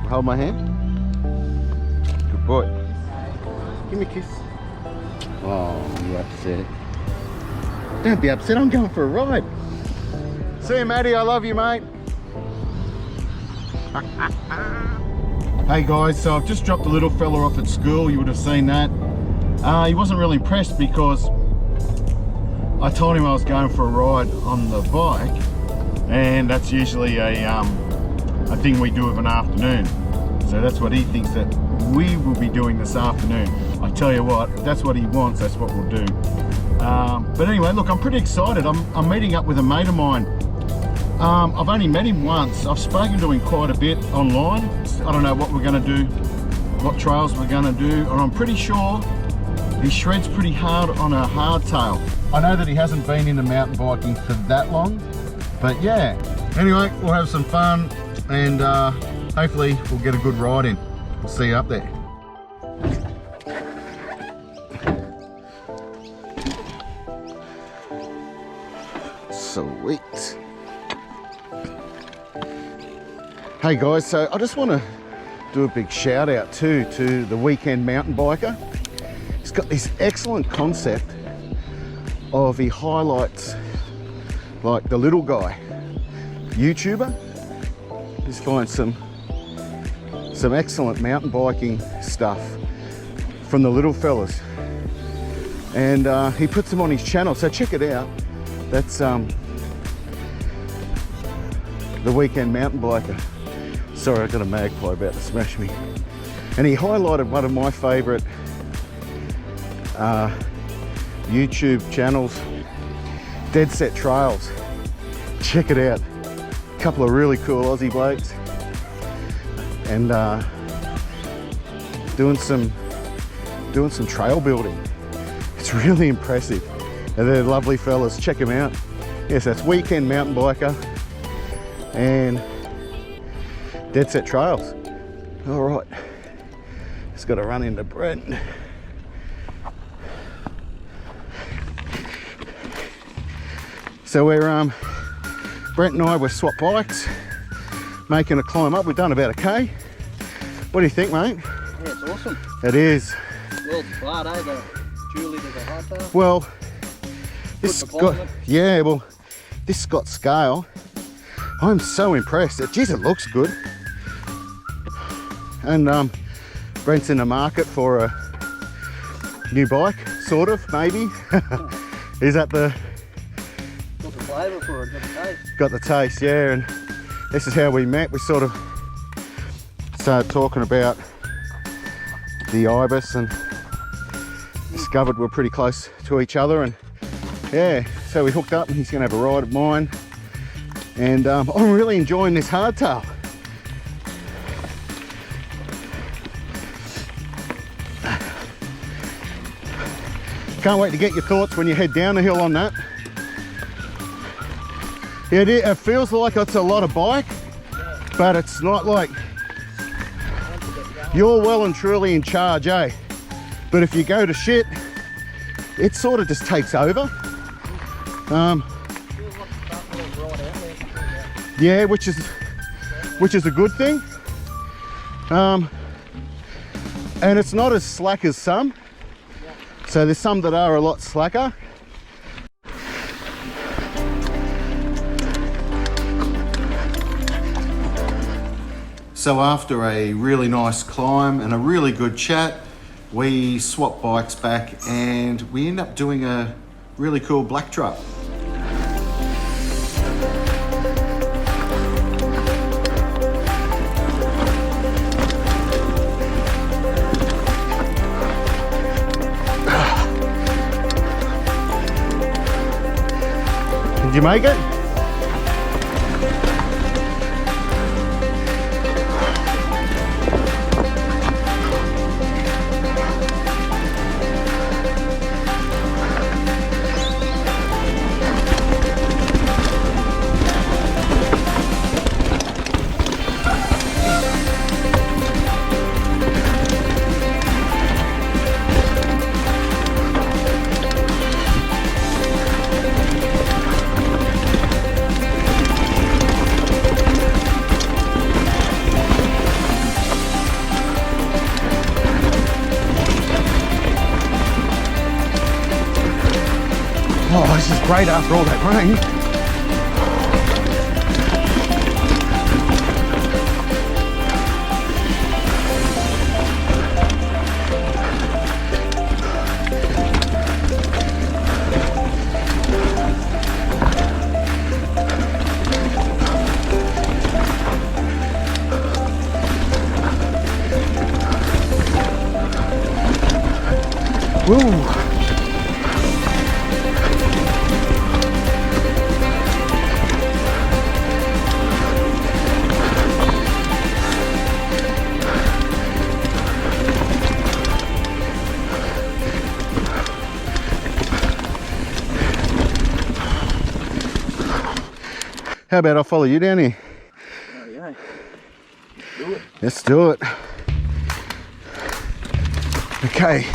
hold my hand. Good boy. Give me a kiss. Oh, you upset. Don't be upset, I'm going for a ride. See you, Matty, I love you, mate. Hey guys, so I've just dropped the little fella off at school. You would have seen that. He wasn't really impressed because I told him I was going for a ride on the bike, and that's usually a thing we do of an afternoon. So that's what he thinks that we will be doing this afternoon. I tell you what, if that's what he wants, that's what we'll do. But anyway, look, I'm pretty excited. I'm meeting up with a mate of mine. I've only met him once. I've spoken to him quite a bit online. I don't know what we're going to do, what trails we're going to do, and I'm pretty sure he shreds pretty hard on a hardtail. I know that he hasn't been into mountain biking for that long, but yeah. Anyway, we'll have some fun, and hopefully we'll get a good ride in. We'll see you up there. Sweet. Hey guys, so I just want to do a big shout out to the Weekend Mountain Biker. He's got this excellent concept of, he highlights like the little guy YouTuber. Just find some excellent mountain biking stuff from the little fellas, and he puts them on his channel, so check it out. That's the Weekend Mountain Biker. Sorry, I got a magpie about to smash me. And he highlighted one of my favourite YouTube channels, Dead Set Trails. Check it out. A couple of really cool Aussie blokes, and doing some trail building. It's really impressive. And they're lovely fellas. Check them out. Yes, that's Weekend Mountain Biker and Dead Set Trails. All right, just got to run into Brent. So we're Brent and I were swap bikes, making a climb up. We've done about a K. What do you think, mate? Yeah, it's awesome. It is. Well, it's flat, eh? The dual litre, the hardtail. Well, this got, yeah, well, this got scale. I'm so impressed. Geez, it looks good. And Brent's in the market for a new bike, sort of, maybe. Is that the... Got the flavour for it, got the taste. Got the taste, yeah, and this is how we met. We sort of started talking about the Ibis and discovered we're pretty close to each other, and yeah, so we hooked up, and he's going to have a ride of mine, and I'm really enjoying this hardtail. Can't wait to get your thoughts when you head down the hill on that. Yeah, it feels like it's a lot of bike, but it's not. Like, you're well and truly in charge, eh? But if you go to shit, it sort of just takes over. Yeah, which is a good thing. And it's not as slack as some. So there's some that are a lot slacker. So after a really nice climb and a really good chat, we swapped bikes back and we end up doing a really cool black truck. Did you make it? great after all that rain. Woo! How about I follow you down here? Oh, yeah. Do it. Let's do it. Okay,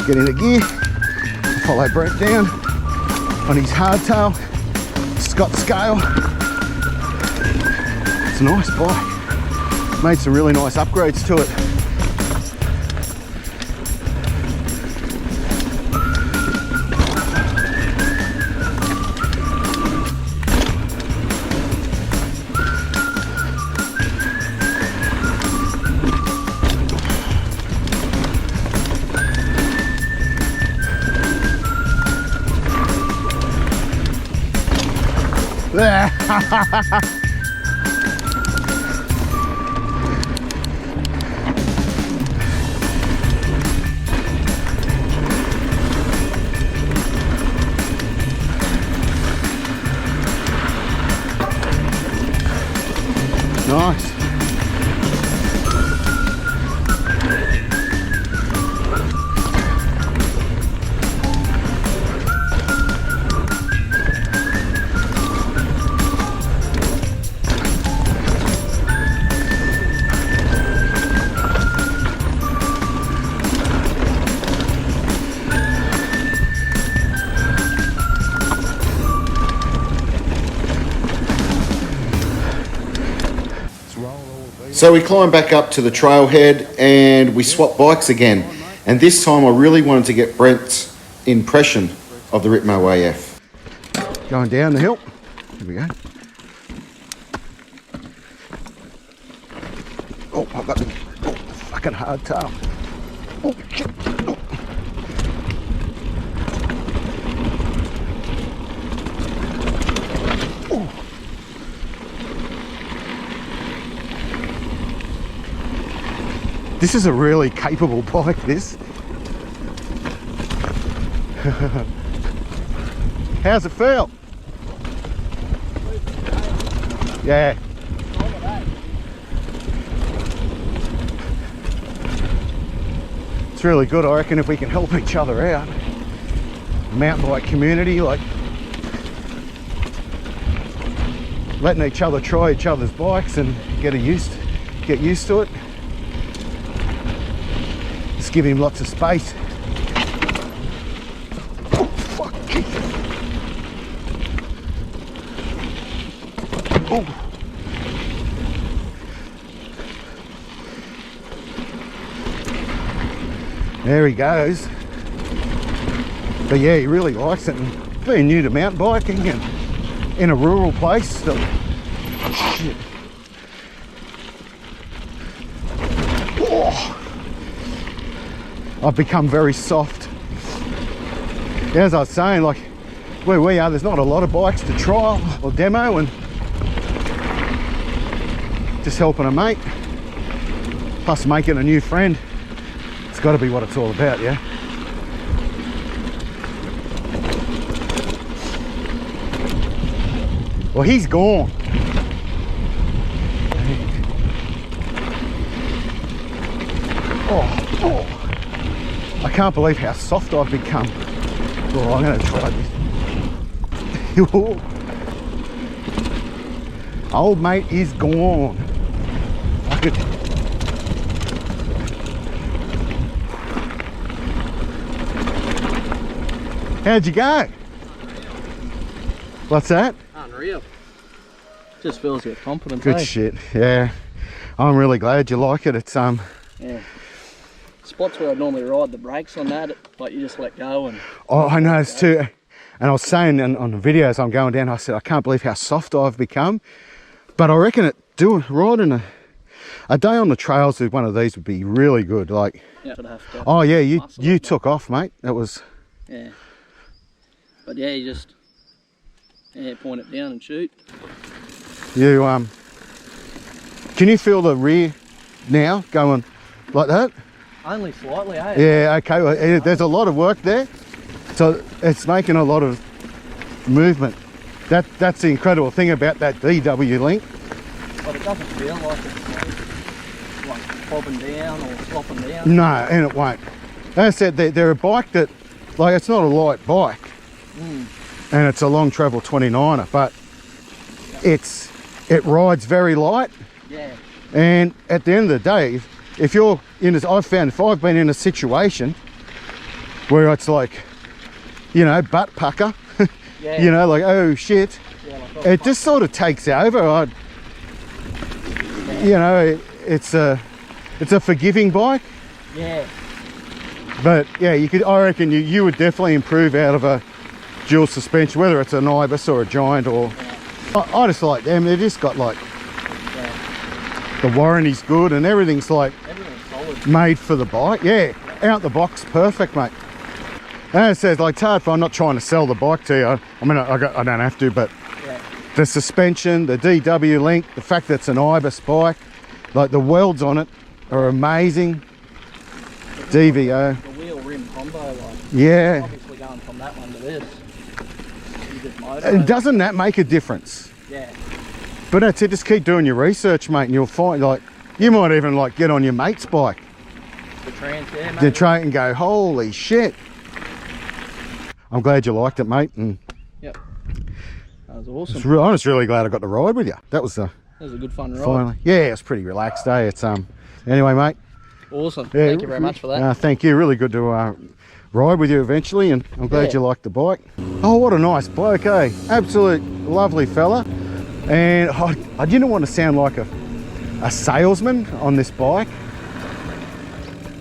get into gear. Follow Brent down on his hardtail Scott scale. It's a nice bike. Made some really nice upgrades to it. Nice. So we climbed back up to the trailhead and we swapped bikes again. And this time I really wanted to get Brent's impression of the RIPMO AF. Going down the hill. Here we go. Oh, I've got the fucking hardtail. Oh, shit. Oh. This is a really capable bike, this. How's it feel? Yeah. It's really good, I reckon, if we can help each other out. Mountain bike community, like letting each other try each other's bikes and get used to it. Just give him lots of space. Oh, fuck. Oh. There he goes. But yeah, he really likes it. And being new to mountain biking and in a rural place, so shit. Oh. I've become very soft. As I was saying, like where we are, there's not a lot of bikes to trial or demo, and just helping a mate, plus making a new friend. It's got to be what it's all about, yeah? Well, he's gone. Oh. I can't believe how soft I've become. Oh, I'm going to try this. Old mate is gone. I could... How'd you go? What's that? Unreal. Just fills you with confidence. Good shit, yeah. I'm really glad you like it. It's yeah. Spots where I normally ride the brakes on that, like you just let go and... Oh, I noticed too. And I was saying on the videos I'm going down, I said, I can't believe how soft I've become. But I reckon riding a day on the trails with one of these would be really good. Like, Yeah. oh yeah, you took off, mate. That was. Yeah. But yeah, you just point it down and shoot. You can you feel the rear now going like that? Only slightly, eh? Yeah. Okay. Well, there's a lot of work there, so it's making a lot of movement. That's the incredible thing about that DW link. But it doesn't feel like it's like bobbing down or flopping down. No, and it won't. As I said, they're a bike that, like, it's not a light bike, and it's a long travel 29er, but it rides very light. Yeah. And at the end of the day, if you're in this, I've found if I've been in a situation where it's like, you know, butt pucker, Yeah. you know, like, oh shit, Yeah, like it just sort of takes over. You know, it's a forgiving bike. Yeah. But yeah, I reckon you would definitely improve out of a dual suspension, whether it's an Ibis or a Giant or. I just like them. They just got like the warranty's good and everything's like Everything's solid. made for the bike. Yeah, out the box, perfect, mate. And it says, like, it's hard for, I'm not trying to sell the bike to you. I mean, I don't have to, but the suspension, the DW link, the fact that it's an Ibis bike, like the welds on it are amazing. DVO. The wheel rim combo, like, Yeah. obviously going from that one to this. You just motor And it. doesn't that make a difference? Yeah. But that's it, just keep doing your research, mate, and you'll find, like, you might even like get on your mate's bike. The trans, yeah, mate. The train and go, holy shit. I'm glad you liked it, mate. And Yep. That was awesome. I'm just really glad I got to ride with you. That was That was a good fun ride. finally. Yeah, it's pretty relaxed day. It's anyway, mate. Awesome. Yeah, Thank you very much for that. Thank you. Really good to ride with you eventually, and I'm glad you liked the bike. Oh, what a nice bloke, eh? Absolute lovely fella. And I didn't want to sound like a salesman on this bike,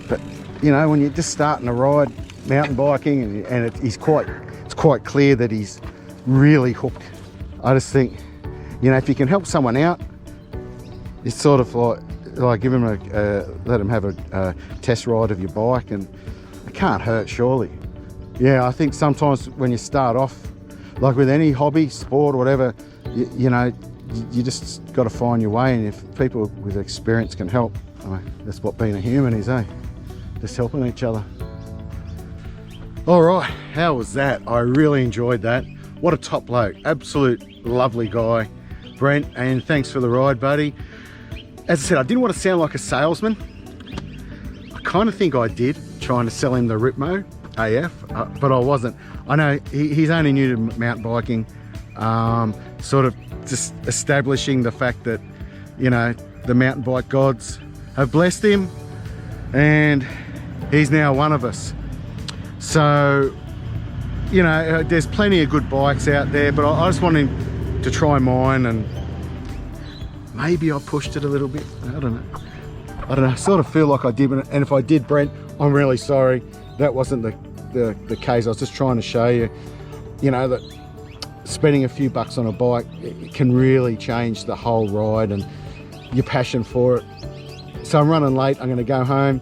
but you know, when you're just starting to ride mountain biking, and it's quite clear that he's really hooked. I just think, you know, if you can help someone out, it's sort of like give him let him have a test ride of your bike, and it can't hurt, surely. Yeah, I think sometimes when you start off, like with any hobby, sport, or whatever, you know, you just got to find your way, and if people with experience can help, I mean, that's what being a human is, eh? Just helping each other. All right, how was that? I really enjoyed that. What a top bloke, absolute lovely guy, Brent, and thanks for the ride, buddy. As I said, I didn't want to sound like a salesman. I kind of think I did, trying to sell him the RIPMO AF, but I wasn't. I know he's only new to mountain biking, sort of just establishing the fact that, you know, the mountain bike gods have blessed him, and he's now one of us. So, you know, there's plenty of good bikes out there, but I just want him to try mine, and maybe I pushed it a little bit. I don't know. I sort of feel like I did, and if I did, Brent, I'm really sorry. That wasn't the case. I was just trying to show you, you know, that spending a few bucks on a bike, it can really change the whole ride and your passion for it. So I'm running late. I'm going to go home.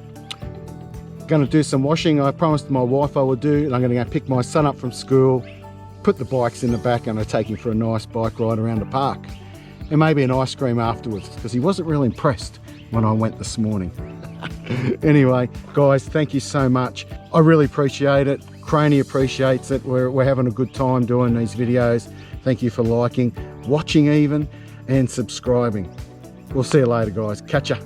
Going to do some washing. I promised my wife I would do, and I'm going to go pick my son up from school, put the bikes in the back, and I'll take him for a nice bike ride around the park, and maybe an ice cream afterwards, because he wasn't really impressed when I went this morning. Anyway, guys, thank you so much. I really appreciate it. Craney appreciates it. We're having a good time doing these videos. Thank you for liking, watching even, and subscribing. We'll see you later, guys. Catch ya.